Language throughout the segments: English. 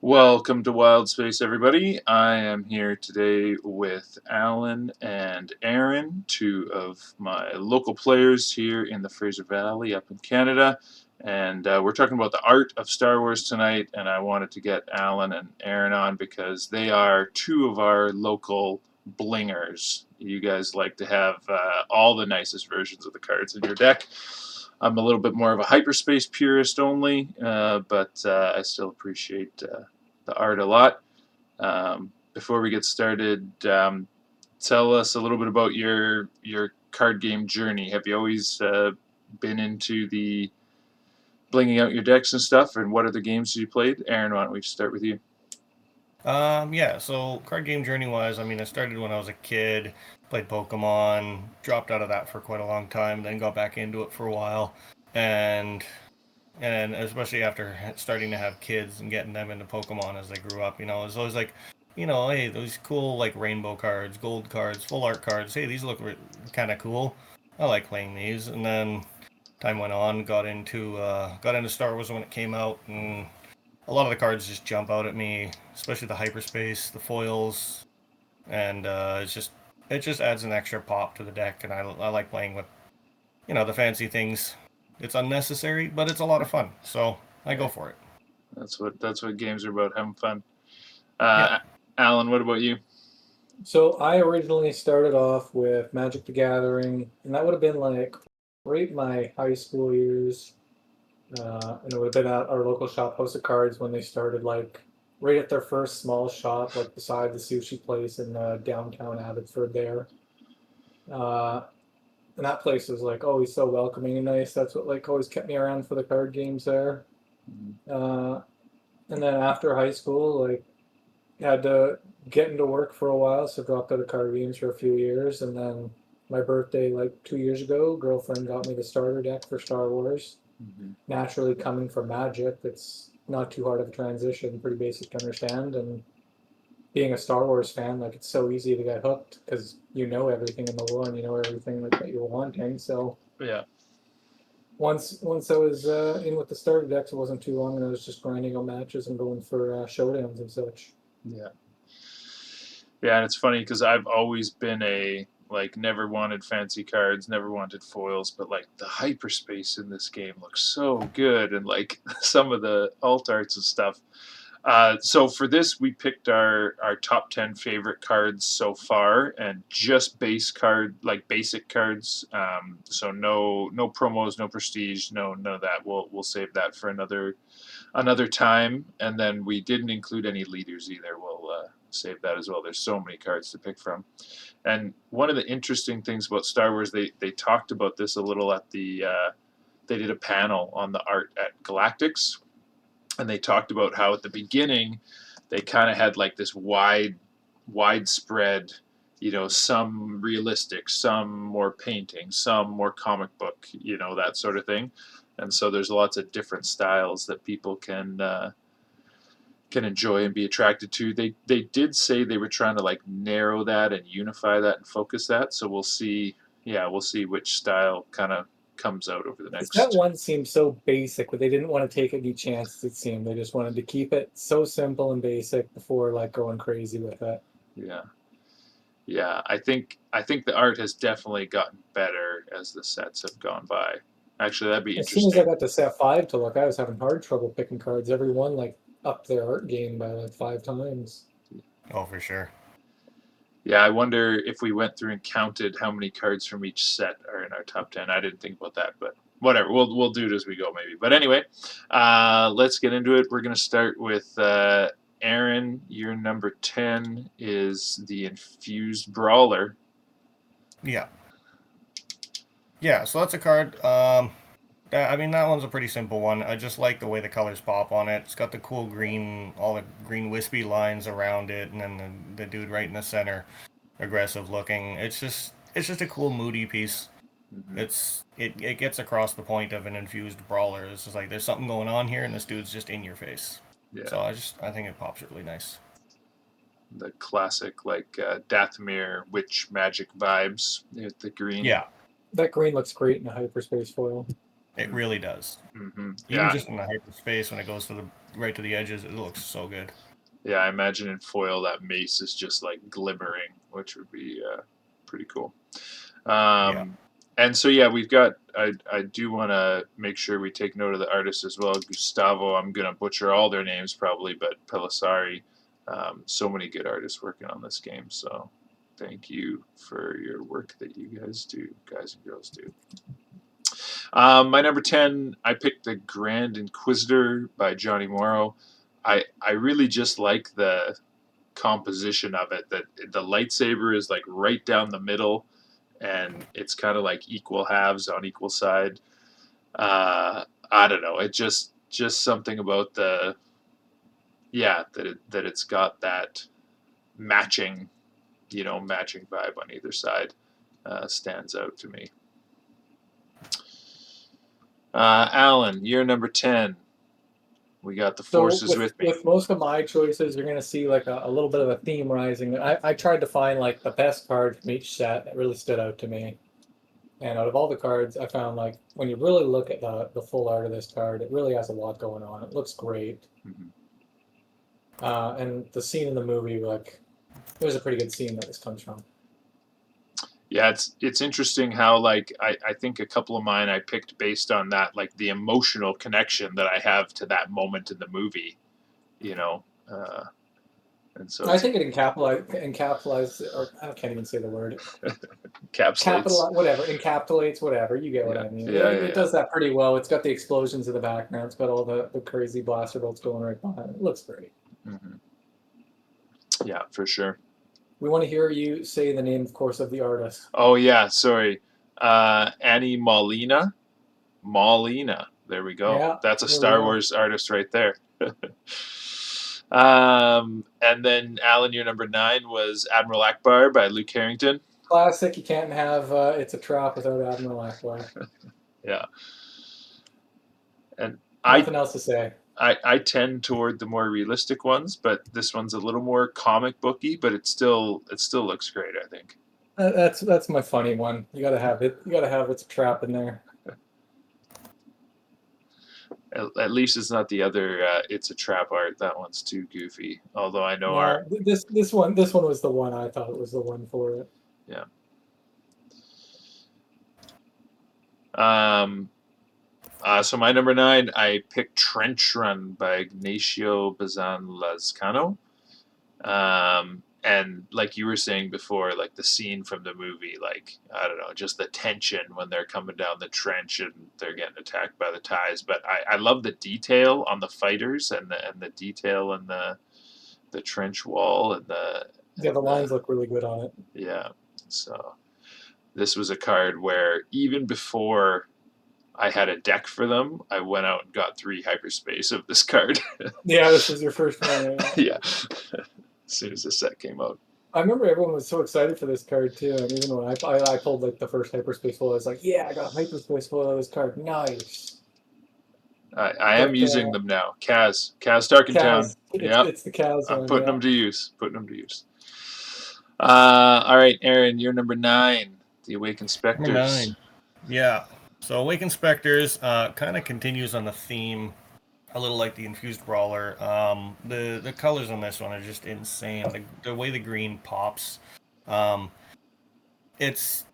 Welcome to Wild Space, everybody. I am here today with Alan and Aaron, two of my local players here in the Fraser Valley up in Canada. And we're talking about the art of Star Wars tonight. And I wanted to get Alan and Aaron on because they are two of our local blingers. You guys like to have all the nicest versions of the cards in your deck. I'm a little bit more of a hyperspace purist only, but I still appreciate the art a lot. Before we get started, tell us a little bit about your card game journey. Have you always been into the blinging out your decks and stuff? And what other games have you played? Aaron, why don't we start with you? Yeah, so card game journey wise, I started when I was a kid, played Pokemon, dropped out of that for quite a long time, then got back into it for a while. And and especially after starting to have kids and getting them into Pokemon as they grew up, it was always like, hey, those cool like rainbow cards, gold cards, full art cards. Hey, these look kind of cool. I like playing these. And then time went on, got into Star Wars when it came out, and a lot of the cards just jump out at me, especially the hyperspace, the foils, and it just adds an extra pop to the deck, and I like playing with the fancy things. It's unnecessary, but it's a lot of fun, so I go Yeah, for it. that's what games are about, having fun. Yep. Uh, Alan, what about you? So I originally started off with Magic the Gathering, and that would have been like right in my high school years. And it would have been at our local shop, House of Cards, when they started like right at their first small shop, like beside the sushi place in downtown Abbotsford there. Uh, and that place was like always so welcoming and nice. That's what like always kept me around for the card games there. Uh, and then after high school, like had to get into work for a while, so dropped out of card games for a few years, and then my birthday like 2 years ago, girlfriend got me the starter deck for Star Wars. Mhm. Naturally, coming from Magic, it's not too hard of a transition, pretty basic to understand, and being a Star Wars fan, like it's so easy to get hooked because you know everything in the lore and you know everything like that you're wanting. So Yeah, once I was in with the starter decks, it wasn't too long, and I was just grinding on matches and going for showdowns and such. yeah. Yeah, and it's funny because I've always been a like never wanted fancy cards, never wanted foils, but like the hyperspace in this game looks so good, and like some of the alt arts and stuff. So for this, we picked our top 10 favorite cards so far, and just like basic cards. So no promos, no prestige, no none of that. We'll save that for another time. And then we didn't include any leaders either. We'll save that as well. There's so many cards to pick from. And one of the interesting things about Star Wars, they talked about this a little at the. They did a panel on the art at Galactics, and they talked about how at the beginning they kind of had like this widespread, some realistic, some more painting, some more comic book, that sort of thing. And so there's lots of different styles that people can enjoy and be attracted to. They did say they were trying to like narrow that and unify that and focus that. So we'll see. Yeah, we'll see which style kind of comes out over the That next. one seemed so basic, but they didn't want to take any chances, it seemed. They just wanted to keep it so simple and basic before like going crazy with it. Yeah, yeah. I think the art has definitely gotten better as the sets have gone by. Actually, that'd be As soon as I interesting. got to set five to look, I was having hard trouble picking cards. Every one like upped their art game by like 5 times. Oh, for sure. Yeah, I wonder if we went through and counted how many cards from each set are in our top 10. I didn't think about that, but whatever. We'll do it as we go, maybe. But anyway, let's get into it. We're gonna start with Aaron. Your number 10 is the Infused Brawler. Yeah, yeah. So that's a card. That one's a pretty simple one. I just like the way the colors pop on it. It's got the cool green, all the green wispy lines around it, and then the dude right in the center, aggressive looking. It's just a cool moody piece. Mm-hmm. It gets across the point of an infused brawler. It's just like there's something going on here, and this dude's just in your face. Yeah, So I think it pops really nice. the classic like Dathomir witch magic vibes with the green. Yeah, That green looks great in a hyperspace foil. it really does. Mm-hmm. Even Yeah, just in the hyperspace when it goes to right to the edges. It looks so good. Yeah, I imagine in foil that mace is just like glimmering, which would be pretty cool. Yeah. And so yeah, we've got. I do want to make sure we take note of the artists as well. Gustavo, I'm gonna butcher all their names probably, but Pelissari. So many good artists working on this game. So thank you for your work that you guys and girls do. My number 10, I picked the Grand Inquisitor by Johnny Morrow. I really just like the composition of it. That the lightsaber is like right down the middle, and it's kind of like equal halves on equal side. I don't know. It just something about the that it's got that matching matching vibe on either side stands out to me. Alan, you're number 10. We got the So forces with me. with most of my choices, you're gonna see like a little bit of a theme rising. I tried to find like the best card from each set that really stood out to me. And out of all the cards, I found like when you really look at the full art of this card, it really has a lot going on. It looks great. Mhm. And the scene in the movie, like, it was a pretty good scene that this comes from. Yeah, it's interesting how like I think a couple of mine I picked based on that, like the emotional connection that I have to that moment in the movie, you know. And so I it's think it encapsulates, or I can't even say the word. encapsulates. Whatever, encapsulates, whatever. You get what Yeah, I mean. yeah, yeah, It yeah. does that pretty well. It's got the explosions in the background. It's got all the crazy blaster bolts going right behind it. It looks great. Hmm. Yeah, for sure. We want to hear you say the name, of course, of the artist. Oh yeah, sorry. Annie Molina. Molina. There we go. Yeah, That's a there we Star go. Wars artist right there. And then Alan, your number 9 was Admiral Akbar by Luke Harrington. Classic. You can't have It's a Trap without Admiral Akbar. Yeah, and I Nothing else to say. I tend toward the more realistic ones, but this one's a little more comic booky, but it still looks great. I think. That's my funny one. You gotta have it. You gotta have It's a Trap in there. At least it's not the other. It's a trap art. That one's too goofy. Although I know our No, this one was the one I thought it was the one for it. yeah. Um. So my number 9, I picked Trench Run by Ignacio Bazan Lazcano. And like you were saying before, like the scene from the movie, like I don't know, just the tension when they're coming down the trench and they're getting attacked by the ties. But I love the detail on the fighters and the detail in the trench wall Yeah, the and the lines look really good on it. yeah. So this was a card where even before I had a deck for them, I went out and got 3 hyperspace of this card. Yeah, this was your first one. Yeah. Yeah. As soon as the set came out. I remember everyone was so excited for this card too, and even when I pulled like the first hyperspace foil, I was like, "Yeah, I got a hyperspace foil of this card, nice." I am But using them now. Kaz Tarkentown. Kaz, it's Yep. it's the Kaz I'm one, putting yeah. them to use. Putting them to use. All right, Aaron, you're number 9. The Awakened Number Specters. 9. Yeah. So Awakened Specters kind of continues on the theme, a little like the Infused Brawler. The colors on this one are just insane. The way the green pops. Um, it's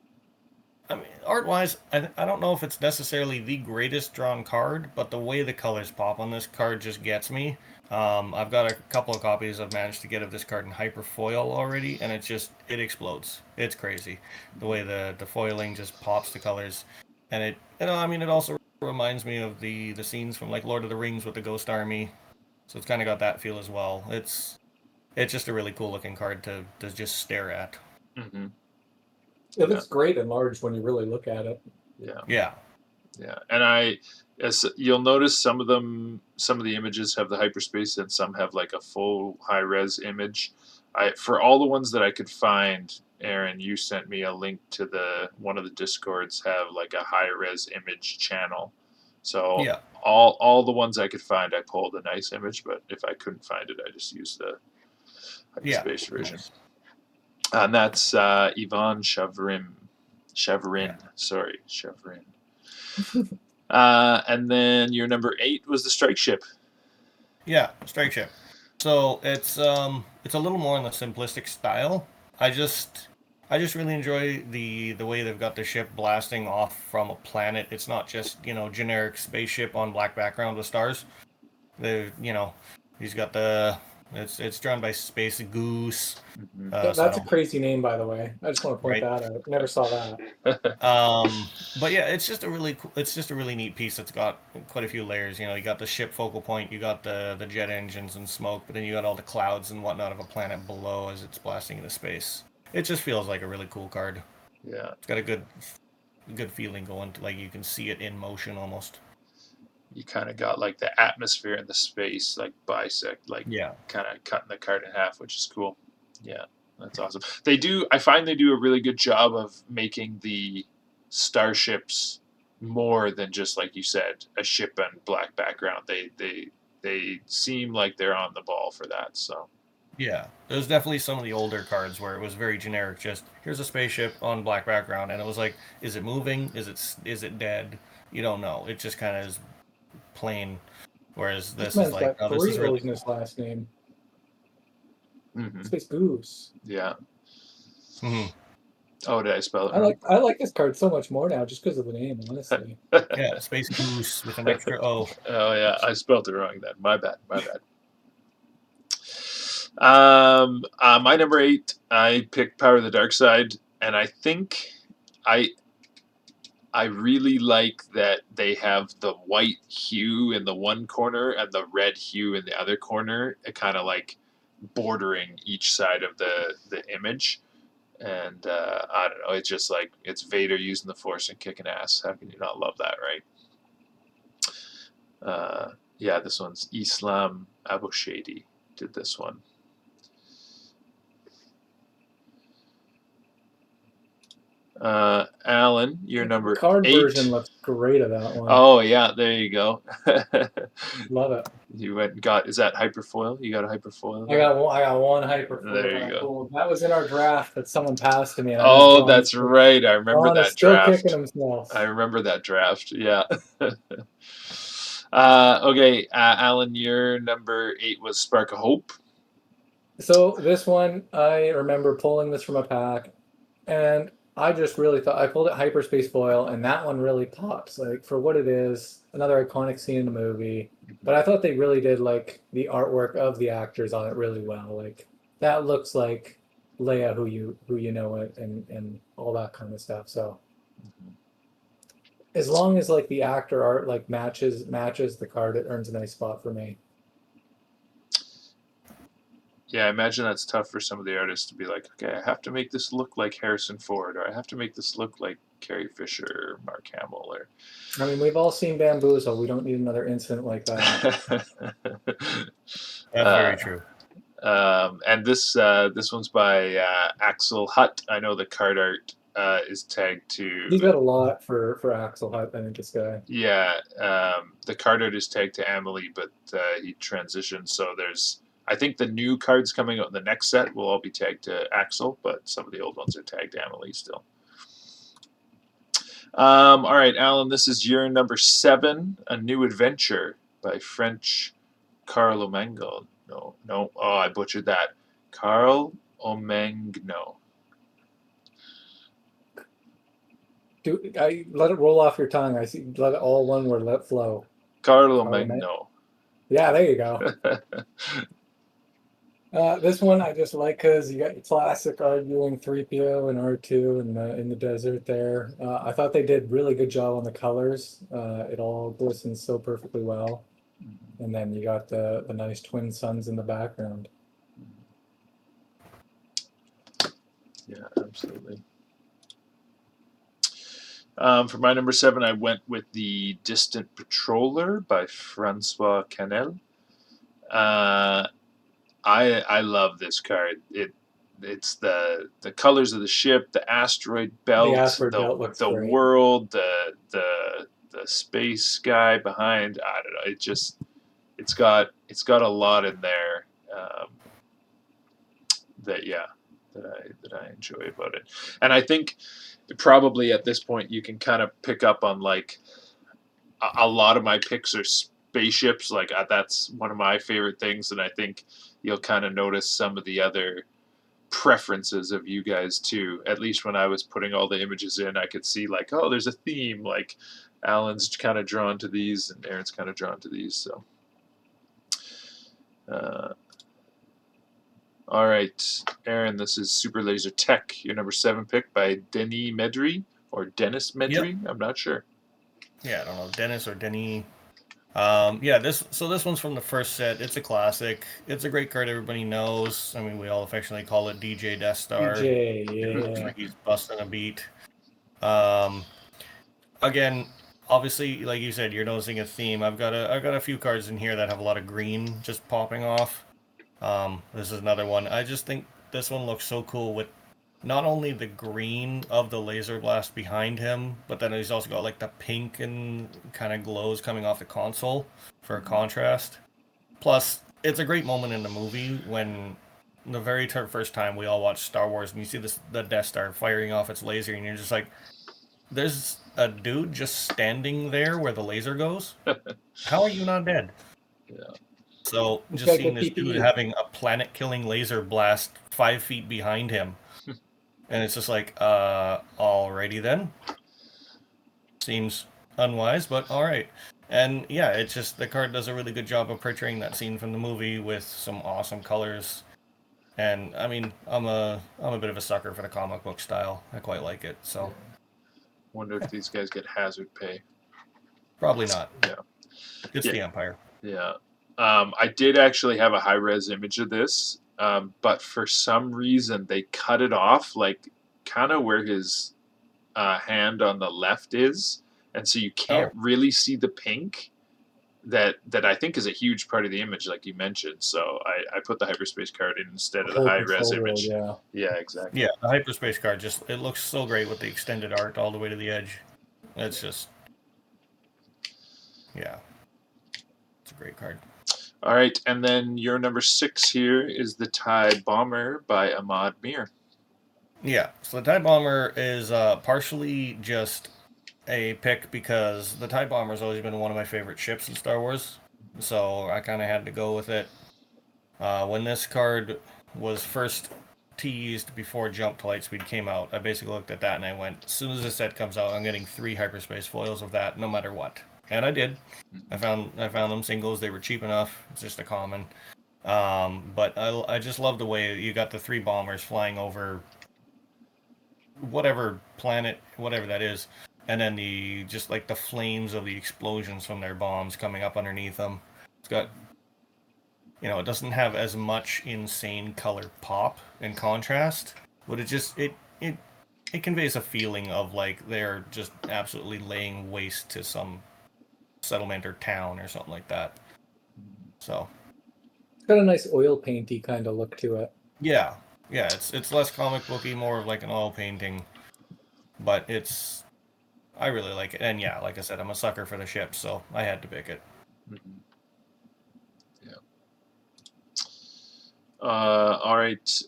I mean, art wise, I don't know if it's necessarily the greatest drawn card, but the way the colors pop on this card just gets me. I've got a couple of copies I've managed to get of this card in hyper foil already, and it explodes. It's crazy the way the foiling just pops the colors, and I mean it also reminds me of the scenes from like Lord of the Rings with the Ghost Army, so it's kind of got that feel as well. It's just a really cool looking card to just stare at. Hmm. It Yeah, looks great and large when you really look at it. yeah, Yeah, yeah. And as you'll notice, some of the images have the hyperspace, and some have like a full high res image. For all the ones that I could find, Aaron, you sent me a link to the one of the discords have like a high res image channel. So yeah, all the ones I could find, I pulled a nice image, but if I couldn't find it, I just used the yeah. hyperspace version. Nice. And that's Yvonne Chavrin. Yeah. Sorry, Chavrin. And then your number 8 was the Strike Ship. Yeah, strike ship. So it's a little more in the simplistic style. I just I just really enjoy the way they've got the ship blasting off from a planet. It's not just, generic spaceship on black background with stars. They, he's got the it's drawn by Space Goose. Mm-hmm. So I That's a don't crazy name, by the way. I just want to point right. that out. Never saw that. But yeah, it's just a really neat piece that's got quite a few layers. You got the ship focal point, you got the jet engines and smoke, but then you got all the clouds and whatnot of a planet below as it's blasting into space. It just feels like a really cool card. Yeah. It's got a good feeling going to, like, you can see it in motion almost. You kind of got like the atmosphere and the space like bisect, like Yeah. kind of cutting the card in half, which is cool. Yeah, that's awesome. They do. I find they do a really good job of making the starships more than just like you said, a ship and black background. They seem like they're on the ball for that. So Yeah, there's definitely some of the older cards where it was very generic. Just here's a spaceship on black background, and it was like, is it moving? Is it dead? You don't know. It just kind of is plain. Whereas This this is man's like, got no, this is three really O's in his last name. hmm Space Goose. yeah. cool. Hmm. Oh, did I spell it I wrong? like this card so much more now just because of the name, honestly. Yeah, Space Goose with an extra O. Oh yeah, I spelled it wrong then. My bad. My bad. My number 8, I picked Power of the Dark Side, and I think I I really like that they have the white hue in the one corner and the red hue in the other corner, kind of like bordering each side of the image. And I don't know, it's just like it's Vader using the Force and kicking ass. How can you not love that, right? Yeah, this one's Islam Aboshady did this one. Alan, you're The number card version 8. looks great of that one. Oh yeah, there you go. Love it. You went and got, is that hyperfoil? You got a hyperfoil I there? got one hyper foil There that you I go. pulled. That was in our draft that someone passed to me, and I know Oh, that's right. I remember John is that still kicking draft. I himself. remember that draft. Yeah. Okay, Alan, your number 8 was Spark of Hope. So this one, I remember pulling this from a pack, and I just really thought I pulled it hyperspace foil, and that one really pops. Like for what it is, another iconic scene in the movie. But I thought they really did like the artwork of the actors on it really well. Like that looks like Leia, who you know it, and all that kind of stuff. So as long as like the actor art like matches the card, it earns a nice spot for me. Yeah, I imagine that's tough for some of the artists to be like, okay, I have to make this look like Harrison Ford, or I have to make this look like Carrie Fisher or Mark Hamill, or. I mean, we've all seen Bamboozle. We don't need another incident like that. That's uh, very true. and this one's by Axel Hutt. I know the card art is tagged He's to. got a lot for Axel Hutt, I think, this guy. Yeah, the card art is tagged to Amelie, but he transitioned. So there's, I think the new cards coming out in the next set will all be tagged to Axel, but some of the old ones are tagged to Amelie still. All right, Alan, this is your number 7, A New Adventure by French Carl Omengo. No, oh, I butchered that. Carl Omengno. I let it roll off your tongue. I see. Let it all one word. Let it flow. Carl Parliament. Omengno. Yeah, there you go. This one I just like because you got your classic arguing 3PO and R2 in the desert there. I thought they did really good job on the colors. It all glistens so perfectly well. And then you got the nice twin suns in the background. Yeah, absolutely. For my number 7, I went with The Distant Patroller by Francois Canel. I love this card. It's the colors of the ship, the asteroid The belt, asteroid the belt looks the great. world, the space sky behind. I don't know. It's got a lot in there. That yeah that I enjoy about it, and I think probably at this point you can kind of pick up on like a lot of my picks are spaceships, like that's one of my favorite things, and I think you'll kind of notice some of the other preferences of you guys too. At least when I was putting all the images in, I could see like, oh, there's a theme. Like Alan's kind of drawn to these, and Aaron's kind of drawn to these. So, all right, Aaron, this is Super Laser Tech, your number 7 pick by Denis Medry or Dennis Medry. Yep. I'm not sure. Yeah, I don't know, Dennis or Denny. This one's from the first set. It's a classic. It's a great card everybody knows. I mean, we all affectionately call it DJ Death Star. DJ, yeah. He's busting a beat. Um, Again, obviously, like you said, you're noticing a theme. I've got a few cards in here that have a lot of green just popping off. This is another one. I just think this one looks so cool with not only the green of the laser blast behind him, but then he's also got like the pink and kind of glows coming off the console for a contrast. Plus, it's a great moment in the movie when the very first time we all watch Star Wars and you see the Death Star firing off its laser, and you're just like, there's a dude just standing there where the laser goes. How are you not dead? Yeah. So He's just got seeing good this dude PPE. having a planet-killing laser blast 5 feet behind him, and it's just like, alrighty then. Seems unwise, but all right. And yeah, it's just the card does a really good job of portraying that scene from the movie with some awesome colors. And I mean, I'm a bit of a sucker for the comic book style. I quite like it. So Wonder if these guys get hazard pay. probably not. Yeah. It's Yeah. the Empire. Yeah. I did actually have a high res image of this, but for some reason they cut it off, like kind of where his hand on the left is, and so you can't really see the pink. That I think is a huge part of the image, like you mentioned. So I put the hyperspace card in instead of the Whole high res control world, image. yeah. Yeah, exactly. Yeah, the hyperspace card it looks so great with the extended art all the way to the edge. It's just, yeah, it's a great card. All right, and then your number 6 here is the TIE Bomber by Ahmad Mir. Yeah, so the TIE Bomber is partially just a pick because the TIE Bomber's always been one of my favorite ships in Star Wars, so I kind of had to go with it. When this card was first teased before Jump to Lightspeed came out, I basically looked at that and I went, as soon as the set comes out, I'm getting 3 hyperspace foils of that, no matter what. And I did. I found them singles. They were cheap enough. It's just a common. But I just love the way you got the 3 bombers flying over whatever planet, whatever that is, and then the just like the flames of the explosions from their bombs coming up underneath them. It's got, it doesn't have as much insane color pop and contrast, but it conveys a feeling of like they're just absolutely laying waste to some settlement or town or something like that. So It's got a nice oil painty kind of look to it. yeah, it's less comic booky, more of like an oil painting, but I really like it. And yeah, like I said, I'm a sucker for the ship, so I had to pick it. Mm-hmm. All right.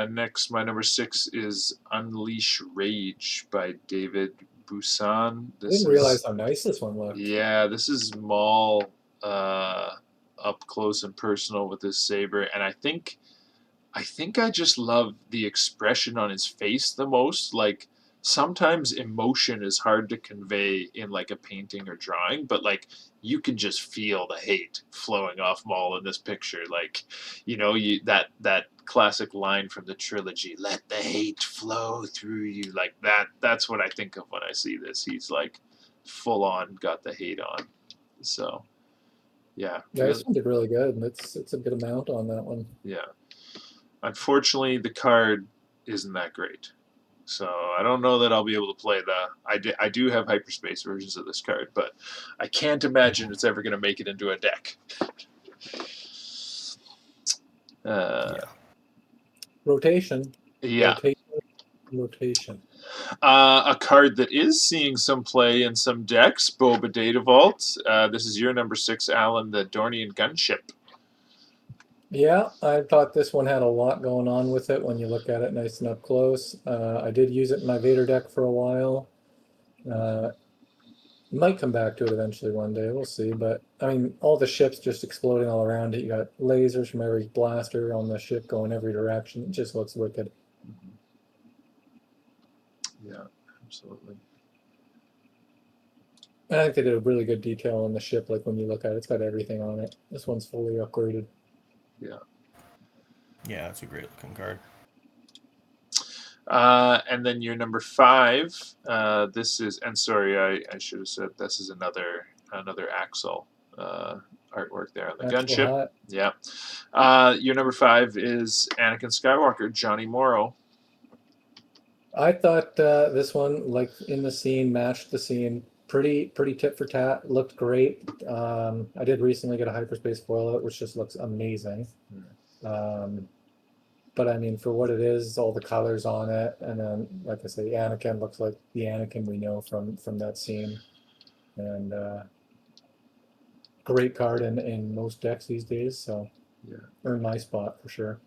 Next, my number 6 is Unleash Rage by David Busan. I didn't realize how nice this one looked. Yeah, this is Maul up close and personal with his saber, and I think I just love the expression on his face the most. Like sometimes emotion is hard to convey in like a painting or drawing, but like you can just feel the hate flowing off Maul in this picture. Like, that classic line from the trilogy, "Let the hate flow through you." Like that's what I think of when I see this. He's like full on got the hate on. So yeah. Yeah, this one did really good. It's a good amount on that one. Yeah. Unfortunately, the card isn't that great. So I don't know that I'll be able to play I do have hyperspace versions of this card, but I can't imagine it's ever going to make it into a deck. Rotation. Yeah. Rotation. A card that is seeing some play in some decks, Boba Data Vault. This is your number 6, Alan, the Dornian Gunship. Yeah, I thought this one had a lot going on with it when you look at it nice and up close. I did use it in my Vader deck for a while. Might come back to it eventually one day. We'll see. But I mean, all the ships just exploding all around it. You got lasers from every blaster on the ship going every direction. It just looks wicked. Mhm. Yeah, absolutely. And I think they did a really good detail on the ship. Like when you look at it, it's got everything on it. This one's fully upgraded. Yeah. Yeah, it's a great looking card. And then your number 5. This is, and sorry, I should have said this is another Axel artwork there on the Actual gunship. hat. Yeah. Your number 5 is Anakin Skywalker, Johnny Morrow. I thought this one, like in the scene, matched the scene. Pretty tit for tat. Looked great. I did recently get a hyperspace foil out, which just looks amazing. Um, but I mean, for what it is, all the colors on it, and then, like I say, Anakin looks like the Anakin we know from that scene, and great card in most decks these days. So, Yeah. earned my spot for sure.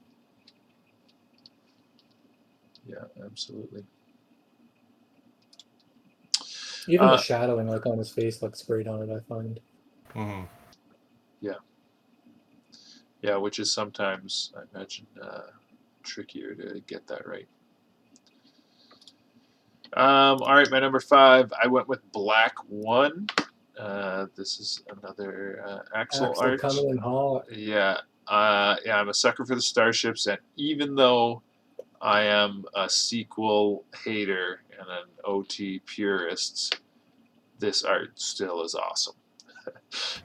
Yeah, absolutely. Even the shadowing, like on his face, looks great on it. I find. Mm-hmm. Yeah, which is sometimes, I imagine, trickier to get that right. All right, my number 5, I went with Black 1. This is another Axel art. coming in hot. Yeah, yeah, I'm a sucker for the starships, and even though I am a sequel hater and an OT purist, this art still is awesome.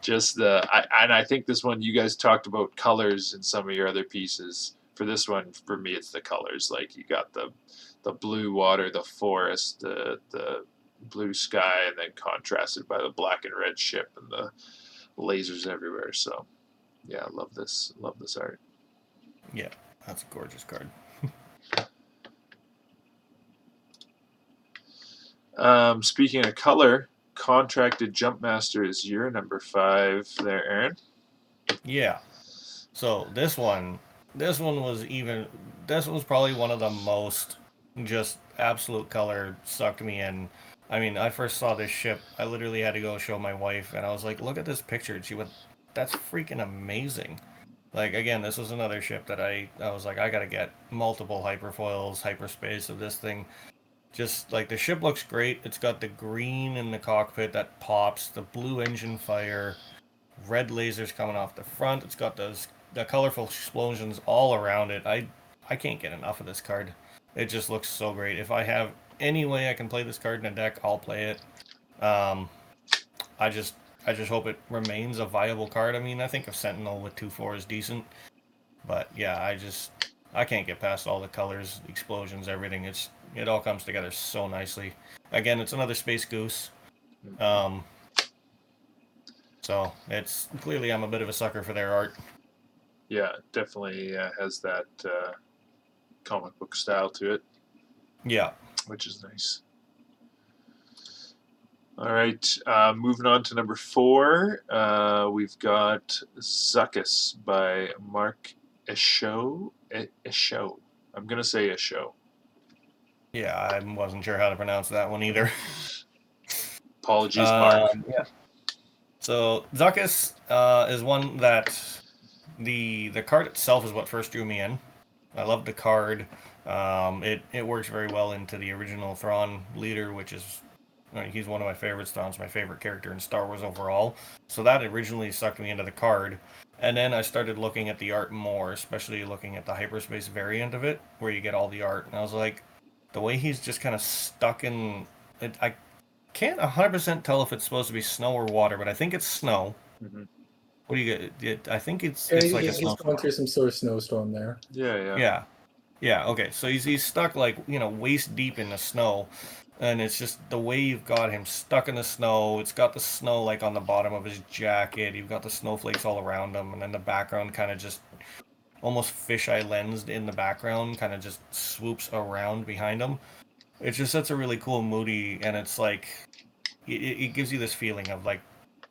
Just I think this one, you guys talked about colors in some of your other pieces. For this one, for me, it's the colors. Like you got the blue water, the forest, the blue sky, and then contrasted by the black and red ship and the lasers everywhere. So yeah, I love this. Love this art. Yeah, that's a gorgeous card. Speaking of color, contracted Jumpmaster is your number 5 there, Aaron. Yeah. So this one was probably one of the most just absolute color sucked me in. I mean, I first saw this ship, I literally had to go show my wife, and I was like, look at this picture. And she went, that's freaking amazing. Like, again, this was another ship that I was like, I gotta get multiple hyperfoils, hyperspace of this thing. Just like the ship looks great. It's got the green in the cockpit that pops, the blue engine fire, red lasers coming off the front. It's got the colorful explosions all around it. I can't get enough of this card. It just looks so great. If I have any way I can play this card in a deck, I'll play it. I just I just hope it remains a viable card. I mean, I think a Sentinel with 2/4 is decent, but yeah, I can't get past all the colors, explosions, everything. It all comes together so nicely. Again, it's another Space Goose. Um, so it's clearly I'm a bit of a sucker for their art. Yeah, definitely has that comic book style to it, Yeah. which is nice. All right, moving on to number 4. We've got Zuckus by Mark Esho. Esho. I'm gonna say Esho. Yeah, I wasn't sure how to pronounce that one either. Apologies, Mark. Yeah. So Zuckus is one that the card itself is what first drew me in. I love the card. It works very well into the original Thrawn leader, which is he's one of my favorites. Thrawn's my favorite character in Star Wars overall. So that originally sucked me into the card. And then I started looking at the art more, especially looking at the hyperspace variant of it, where you get all the art. And I was like, the way he's just kind of stuck in. I can't 100% tell if it's supposed to be snow or water, but I think it's snow. Mhm. What do you get? I think Yeah, it's like a he's snowstorm. going through some sort of snowstorm there. Yeah. Yeah. Yeah, okay. So he's stuck like, waist deep in the snow. And it's just the way you've got him stuck in the snow. It's got the snow like on the bottom of his jacket. You've got the snowflakes all around him, and then the background kind of just almost fisheye lensed in the background, kind of just swoops around behind him. It's just such a really cool moody, and it's like it gives you this feeling of like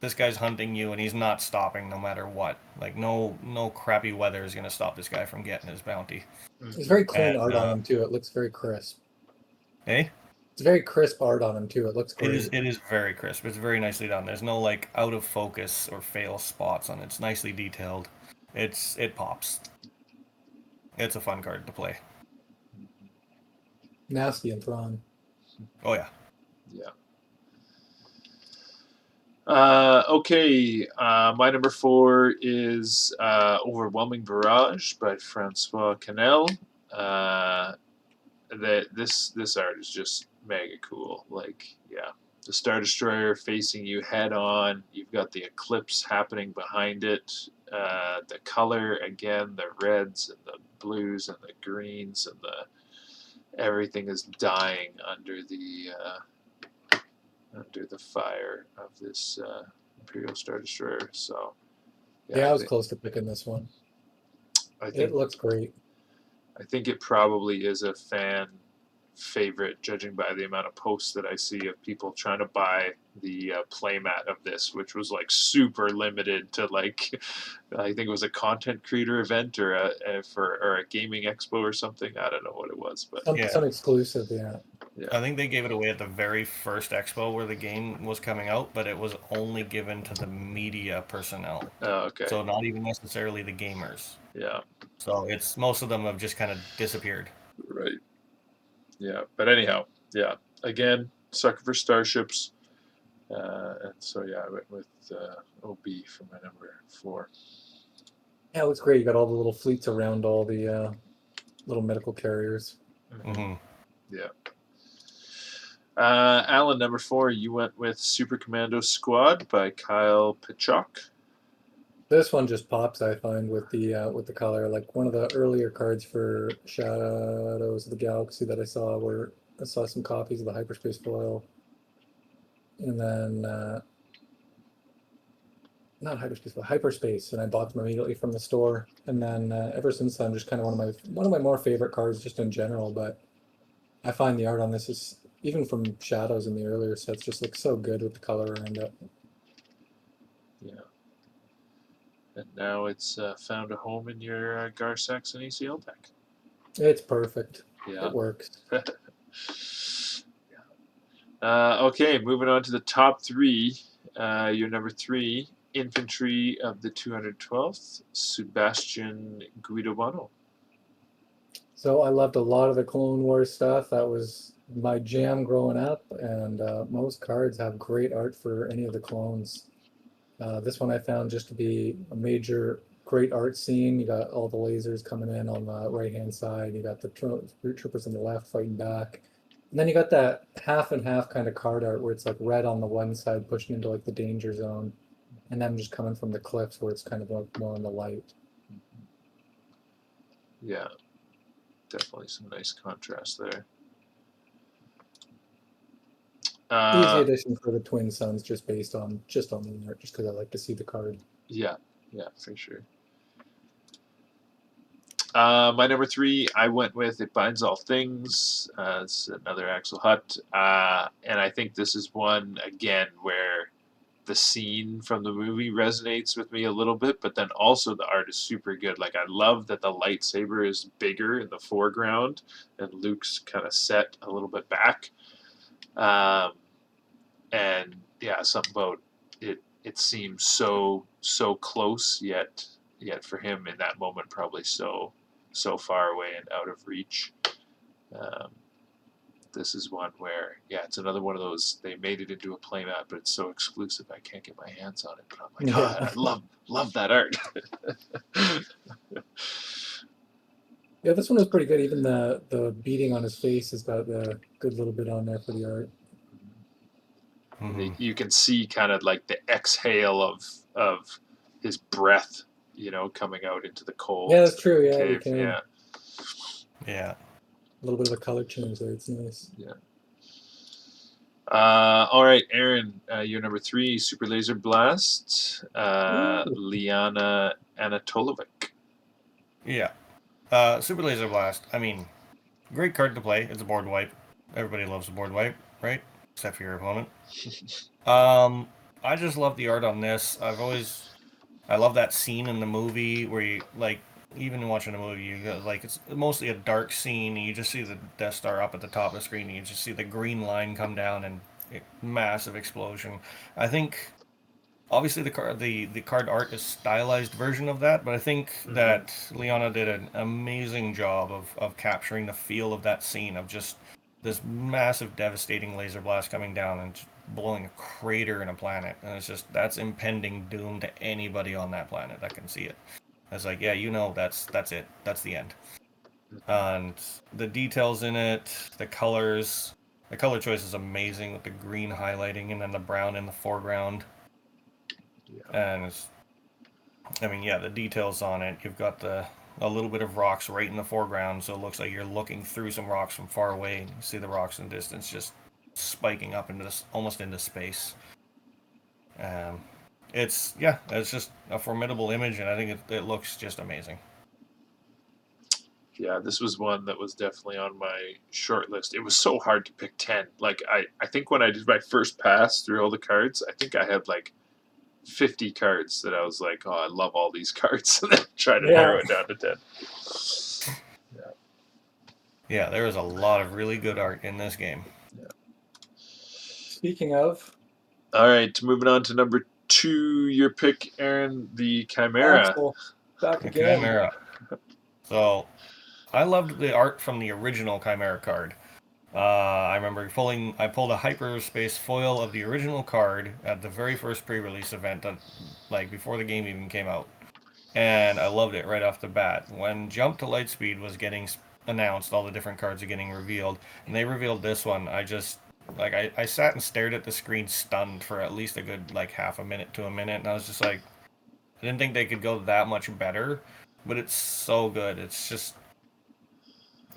this guy's hunting you and he's not stopping no matter what. Like no crappy weather is gonna stop this guy from getting his bounty. It's very clean And art on him too. It looks very crisp. hey, It's very crisp art on them too. It looks It is great. it is very crisp. It's very nicely done. There's no like out of focus or fail spots on it. It's nicely detailed. It pops. It's a fun card to play. Nasty and Thrawn. Oh yeah. Yeah. Okay, my number 4 is Overwhelming Barrage by Francois Canel. This art is just mega cool. Like, yeah, the Star Destroyer facing you head on. You've got the eclipse happening behind it. The color again, the reds and the blues and the greens and the everything is dying under the fire of this Imperial Star Destroyer. So yeah, Yeah, I was close to picking this one. I It think looks great. I think it probably is a fan favorite, judging by the amount of posts that I see of people trying to buy the playmat of this, which was like super limited to like, I think it was a content creator event or a gaming expo or something. I don't know what it was, but Some Yeah. exclusive, yeah. yeah. I think they gave it away at the very first expo where the game was coming out, but it was only given to the media personnel. Oh, okay. So not even necessarily the gamers. Yeah. So it's most of them have just kind of disappeared. Right. Yeah. But anyhow, yeah. Again, sucker for starships. And so yeah, I went with OB for my number 4. Yeah, it looks great. You got all the little fleets around all the little medical carriers. Hmm. Yeah. Alan, number 4, you went with Super Commando Squad by Kyle Pichok. This one just pops, I find, with the color. Like one of the earlier cards for Shadows of the Galaxy that I saw, where I saw some copies of the hyperspace foil, and then not hyperspace, but hyperspace, and I bought them immediately from the store. And then ever since then, just kind of one of my more favorite cards, just in general. But I find the art on this is even from Shadows in the earlier sets just looks so good with the color around it. Yeah. And now it's found a home in your Gar Saxon ECL deck. It's perfect. Yeah. It works. Okay, moving on to the top 3. Your number 3, Infantry of the 212th, Sebastian Guidobano. So I loved a lot of the Clone Wars stuff. That was my jam growing up, and most cards have great art for any of the clones. This one I found just to be a major great art scene. You got all the lasers coming in on the right hand side. You got the troopers on the left fighting back. And then you got that half and half kind of card art where it's like red on the one side pushing into like the danger zone, and then just coming from the cliffs where it's kind of like more in the light. Yeah, definitely some nice contrast there. Easy addition for the Twin Suns, just based on the art, just because I like to see the card. Yeah, for sure. My number 3, I went with It Binds All Things. It's another Axel Hutt. And I think this is one, again, where the scene from the movie resonates with me a little bit, but then also the art is super good. Like, I love that the lightsaber is bigger in the foreground and Luke's kind of set a little bit back. And yeah, something about it. It seems so close, yet for him in that moment probably so far away and out of reach. Um, this is one where, yeah, it's another one of those. They made it into a playmat, but it's so exclusive I can't get my hands on it. But I'm like, Yeah. I love that art. Yeah, this one was pretty good. Even the beating on his face has got a good little bit on there for the art. Hmm. You can see kind of like the exhale of his breath, coming out into the cold Yeah, that's true. Yeah, you cave. can. Yeah. Yeah. A little bit of a color change there. It's nice. Yeah. All right, Aaron, you're number 3, Super Laser Blast, Ooh. Liana Anatolovic. Yeah. Super Laser Blast. I mean, great card to play. It's a board wipe. Everybody loves a board wipe, right? Except for your opponent. I just love the art on this. I love that scene in the movie where you like even watching a movie, you got, like it's mostly a dark scene. And you just see the Death Star up at the top of the screen. And you just see the green line come down and massive explosion. I think obviously the card art is stylized version of that, but I think that Liana did an amazing job of capturing the feel of that scene of just this massive devastating laser blast coming down and just blowing a crater in a planet, and it's just that's impending doom to anybody on that planet that can see it. It's like, yeah, that's it, that's the end. And the details in it, the color choice is amazing with the green highlighting and then the brown in the foreground. Yeah. And I mean, yeah, the details on it. You've got a little bit of rocks right in the foreground, so it looks like you're looking through some rocks from far away, and you see the rocks in the distance just spiking up into this almost into space. Um, it's just a formidable image, and I think it looks just amazing. Yeah, this was one that was definitely on my short list. It was so hard to pick 10. Like, I think when I did my first pass through all the cards, I think I had like 50 cards that I was like, oh, I love all these cards. And then try to Yeah. narrow it down to 10. Yeah. Yeah, there is a lot of really good art in this game. Yeah. Speaking of, All right, moving on to number 2, your pick, Aaron, the Chimera. Axel, back The again. Chimera. So I loved the art from the original Chimera card. I remember I pulled a hyperspace foil of the original card at the very first pre-release event, that, like before the game even came out, and I loved it right off the bat. When Jump to Lightspeed was getting announced, all the different cards are getting revealed, and they revealed this one. I just like I sat and stared at the screen stunned for at least a good like half a minute to a minute, and I was just like, I didn't think they could go that much better, but it's so good. It's just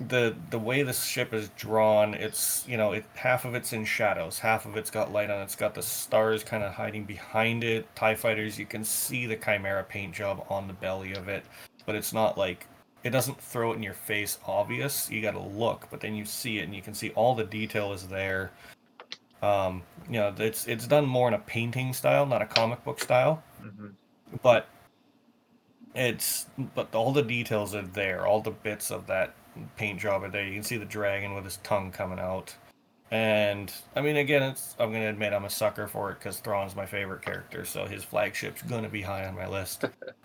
the way the ship is drawn. It's half of it's in shadows, half of it's got light on it. It's got the stars kind of hiding behind it. TIE fighters, you can see the Chimera paint job on the belly of it, but it's not like it doesn't throw it in your face obvious. You got to look, but then you see it and you can see all the detail is there. It's done more in a painting style, not a comic book style, Mm-hmm. but all the details are there. All the bits of that paint job are there. You can see the dragon with his tongue coming out. And I mean, again, I'm gonna admit I'm a sucker for it because Thrawn's my favorite character, so his flagship's gonna be high on my list.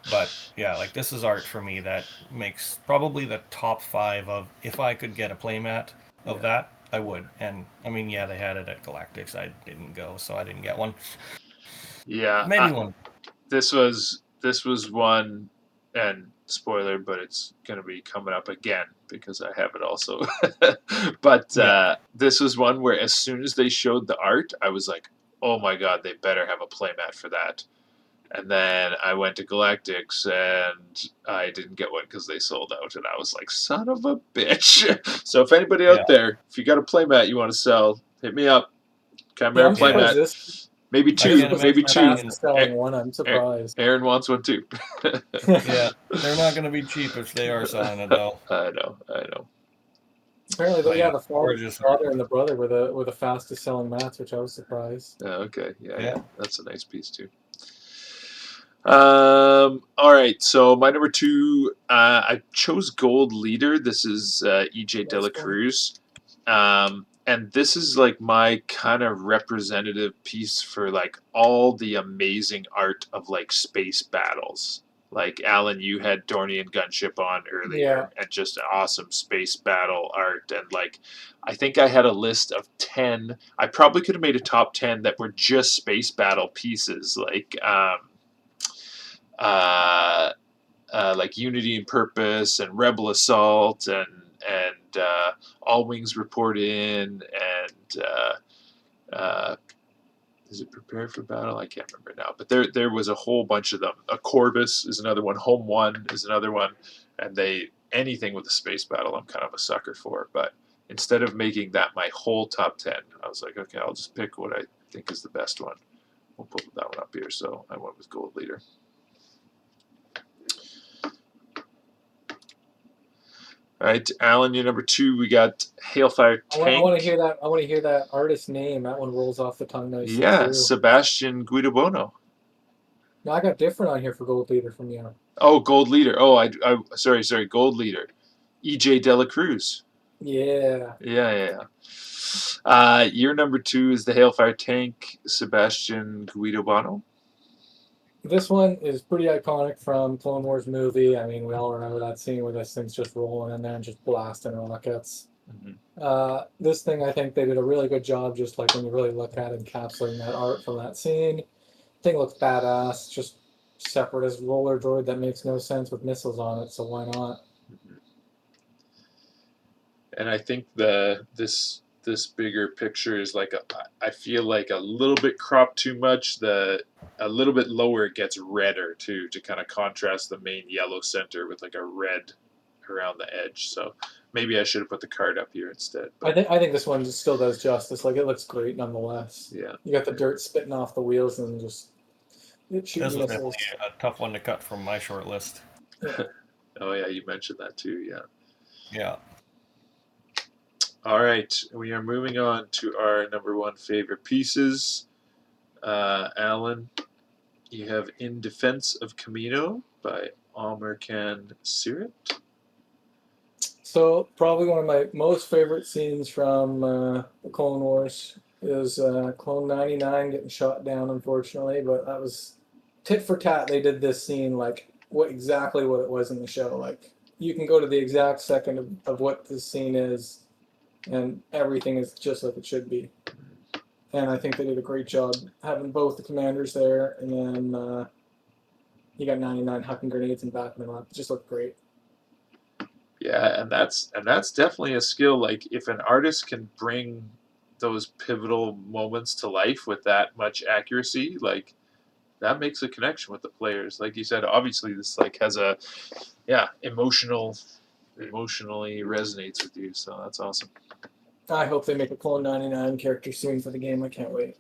But yeah, like this is art for me that makes probably the top 5 of if I could get a playmat of Yeah. that, I would. And I mean, yeah, they had it at Galactics. I didn't go, so I didn't get one. Yeah, Maybe one. this was one, and spoiler, but it's gonna be coming up again because I have it also. But Yeah, this was one where as soon as they showed the art, I was like, oh my god, they better have a playmat for that. And then I went to Galactics and I didn't get one because they sold out, and I was like, son of a bitch. So if anybody yeah, out there, if you got a playmat you want to sell, hit me up. Yeah, Chimera I'm yeah. surprised playmat. Maybe I this two, can't was the maybe imagine it two. being. fastest selling one. I'm surprised. Aaron wants one too. Yeah, they're not going to be cheap if they are selling it though. I know, I know. Apparently, though, But yeah, yeah, the gorgeous art. father and the brother were the fastest selling mats, which I was surprised. Okay, yeah, Yeah, yeah, that's a nice piece too. All right, so my number 2, I chose Gold Leader. This is EJ Nice Dela one. Cruz. And this is like my kind of representative piece for like all the amazing art of like space battles. Like Alan, you had Dornian Gunship on Yeah, earlier, and just awesome space battle art. And like, I think I had a list of 10. I probably could have made a top 10 that were just space battle pieces. Uh, like Unity and Purpose and Rebel Assault and All Wings Report In and is it Prepare for Battle? I can't remember now, but there was a whole bunch of them. A Corvus is another one. Home One is another one, and they anything with a space battle I'm kind of a sucker for. But instead of making that my whole top 10, I was like, okay, I'll just pick what I think is the best one. We'll put that one up here. So I went with Gold Leader. All right, Alan, you're number 2. We got Hailfire I want to Tank. hear that. I want to hear that artist's name. That one rolls off the tongue nicely Yeah, too. Sebastian Guidobono. No, I got different on here for Gold Leader from you. Oh, gold leader. Oh, sorry, gold leader. EJ Dela Cruz. Yeah. Yeah. Year number 2 is the Hailfire tank, Sebastian Guido Bono. This one is pretty iconic from Clone Wars movie. I mean, we all remember that scene where this thing's just rolling in there and just blasting rockets. Mhm. This thing, I think they did a really good job, just like when you really look at it, encapsulating that art from that scene. Thing looks badass, just separatist roller droid that makes no sense with missiles on it, so why not? And I think this bigger picture is like I feel like a little bit cropped too much. A little bit lower it gets redder too to kind of contrast the main yellow center with like a red around the edge. So maybe I should have put the card up here instead. But I think this one just still does justice. Like it looks great nonetheless. yeah, You got the dirt spitting off the wheels and just This shooting was missiles. definitely a tough one to cut from my short list. Yeah. oh yeah, you mentioned that too. Yeah. Yeah. All right, we are moving on to our number 1 favorite pieces. Alan, you have In Defense of Camino by Amr Khan Sirat. So probably one of my most favorite scenes from the Clone Wars is Clone 99 getting shot down, unfortunately. But that was tit for tat. They did this scene like exactly what it was in the show. Like you can go to the exact second of what this scene is, and everything is just like it should be. And I think they did a great job having both the commanders there, and then you got 99 hucking grenades and backing them up. It just looked great. Yeah, and that's definitely a skill. Like if an artist can bring those pivotal moments to life with that much accuracy, like that makes a connection with the players. Like you said, obviously this like has a emotionally resonates with you. So that's awesome. I hope they make a Clone 99 character soon for the game. I can't wait.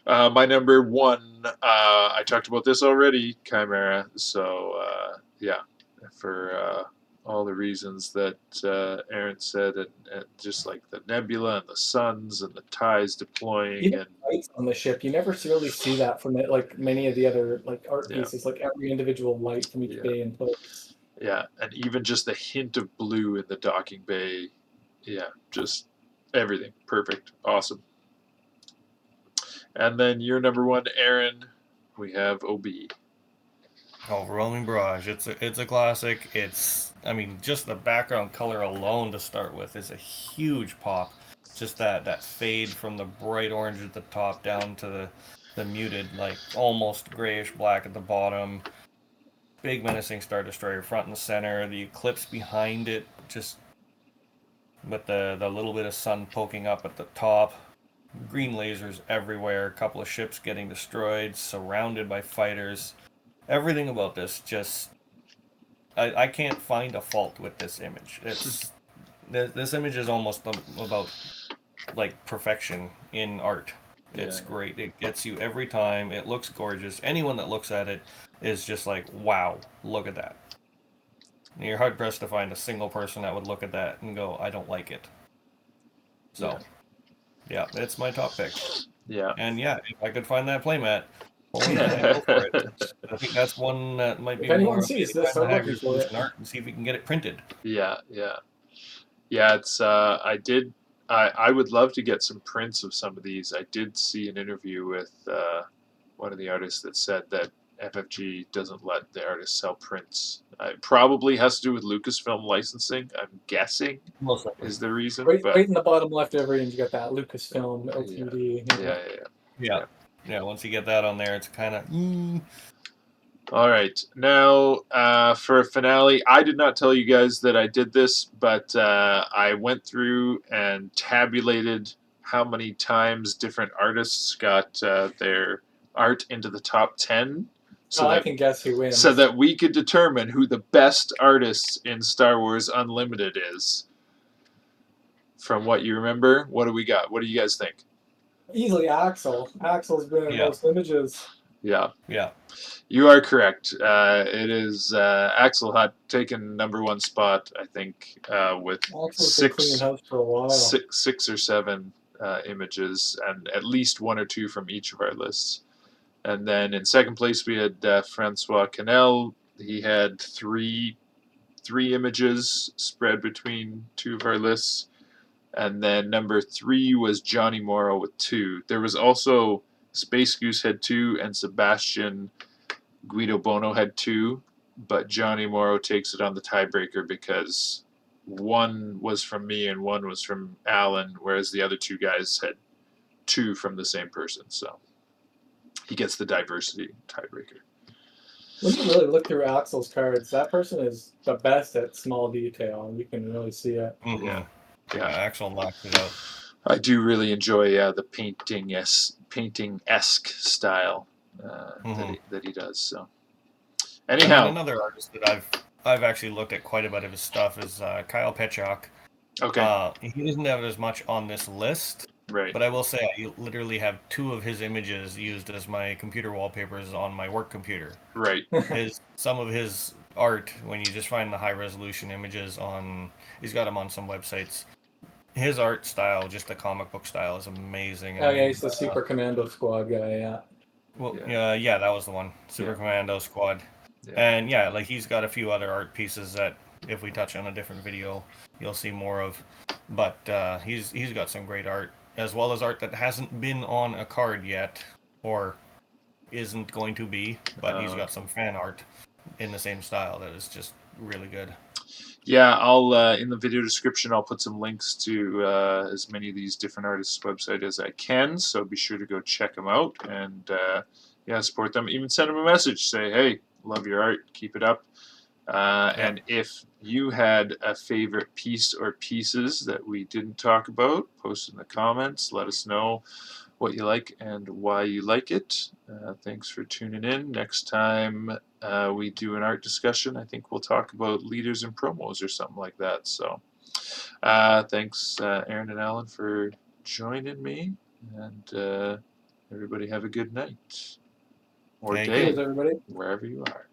My number 1, I talked about this already, Chimera. So yeah, for all the reasons that Aaron said, and just like the nebula and the suns and the tides deploying, Even and lights on the ship, you never really see that from it, like many of the other like art yeah, pieces, like every individual light from each yeah, bay in place. yeah, and even just the hint of blue in the docking bay, yeah, just everything perfect, awesome. And then your number 1, Aaron, we have OB. Overwhelming Barrage. It's a classic. I mean, just the background color alone to start with is a huge pop. Just that fade from the bright orange at the top down to the muted, like almost grayish black at the bottom. Big menacing Star Destroyer front and center. The eclipse behind it, just with the little bit of sun poking up at the top. Green lasers everywhere. A couple of ships getting destroyed, surrounded by fighters. Everything about this just I can't find a fault with this image. This image is almost about like perfection in art. Yeah, It's great. It gets you every time. It looks gorgeous. Anyone that looks at it is just like, wow, look at that. And you're hard pressed to find a single person that would look at that and go, I don't like it. yeah, So, yeah, it's my top pick. yeah. And yeah, if I could find that playmat, oh yeah, I'd go for it. I think that's one that might If be more anyone of sees any this, kind of start high looking for resolution it. art and see if we can get it printed. Yeah. It's I would love to get some prints of some of these. I did see an interview with one of the artists that said that FFG doesn't let the artists sell prints. It probably has to do with Lucasfilm licensing. I'm guessing Most likely. is the reason, Right, but right in the bottom left of everything, you got that Lucasfilm yeah, LTD. Yeah. Yeah, once you get that on there, it's kind of. All right. Now, for a finale, I did not tell you guys that I did this, but I went through and tabulated how many times different artists got their art into the top 10 so Oh, I that can guess who so wins. that we could determine who the best artists in Star Wars Unlimited is. From what you remember, what do we got? What do you guys think? Easily Axel. Axel's been in Yeah. most images. Yeah. Yeah. You are correct. It is Axel had taken number 1 spot, I think, with Axel's been cleaning house for a while. six or seven images, and at least 1 or 2 from each of our lists. And then in second place we had Francois Canel. He had three images spread between two of our lists. And then number 3 was Johnny Morrow with 2. There was also Space Goose had 2 and Sebastian Guido Bono had 2, but Johnny Morrow takes it on the tiebreaker because one was from me and one was from Alan, whereas the other 2 guys had 2 from the same person. So he gets the diversity tiebreaker. When you really look through Axel's cards, that person is the best at small detail, and you can really see it. Mm-hmm. Yeah. Yeah, Axel knocks it out. I do really enjoy the painting-esque style that he does. So, anyhow, I mean, another artist that I've actually looked at quite a bit of his stuff is Kyle Petchak. okay, He doesn't have as much on this list, right. but I will say I literally have 2 of his images used as my computer wallpapers on my work computer. Right. Some of his art, when you just find the high resolution images on, he's got them on some websites. His art style, just the comic book style, is amazing. Oh yeah, he's the Super Commando Squad guy. Yeah. Well, yeah, that was the one, Super Commando Squad. Yeah. And yeah, like he's got a few other art pieces that if we touch on a different video, you'll see more of. But he's got some great art, as well as art that hasn't been on a card yet, or isn't going to be. But he's got some fan art in the same style that is just really good. Yeah, I'll in the video description I'll put some links to as many of these different artists' websites as I can. So be sure to go check them out and support them. Even send them a message, say, hey, love your art, keep it up. And if you had a favorite piece or pieces that we didn't talk about, post in the comments. Let us know what you like and why you like it. Thanks for tuning in. Next time we do an art discussion, I think we'll talk about leaders and promos or something like that. So thanks, Aaron and Alan, for joining me. And everybody have a good night or day, Cheers, everybody. wherever you are.